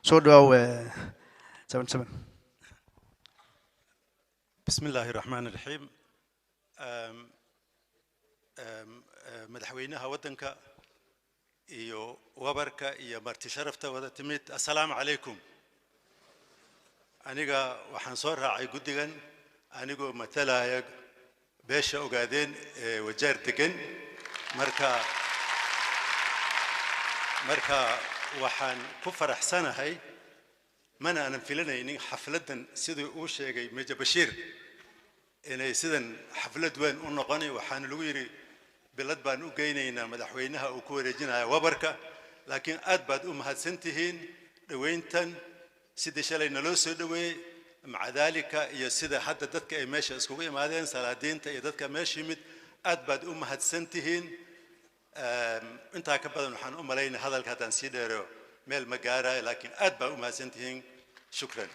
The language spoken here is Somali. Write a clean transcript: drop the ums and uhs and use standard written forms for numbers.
soo dhawaaw 77. بسم الله الرحمن الرحيم. مدحوينها ودنك iyo wabarka iyo marti sharafta wada timid. Assalaamu calaykum. aniga waxaan soo raacay guddigan anigoo matalaya beesha ogaadeen wajaar degan marka waxaan ku faraxsanahay mana aanan filanaynin xafladan sidii uu sheegay Meja Bashiir inay sidan xaflad weyn u noqonay. waxaan lagu yiri bilad baan u geynaynaa madaxweynaha uu ku wareejinayo wabarka, laakiin aad baad u mahadsantihiin dhaweyntan sidii shalay naloo soo dhaweeyay maca dalika iyo sida hadda dadka ay meesha iskugu imaadeen salaadiinta iyo dadka meesha yimid aad baad u mahadsantihiin. intaa ka badan waxaan u malaynaa hadalka haddaan sii dheero meel ma gaarayo, laakiin aad baa u mahadsantihiin. shukran.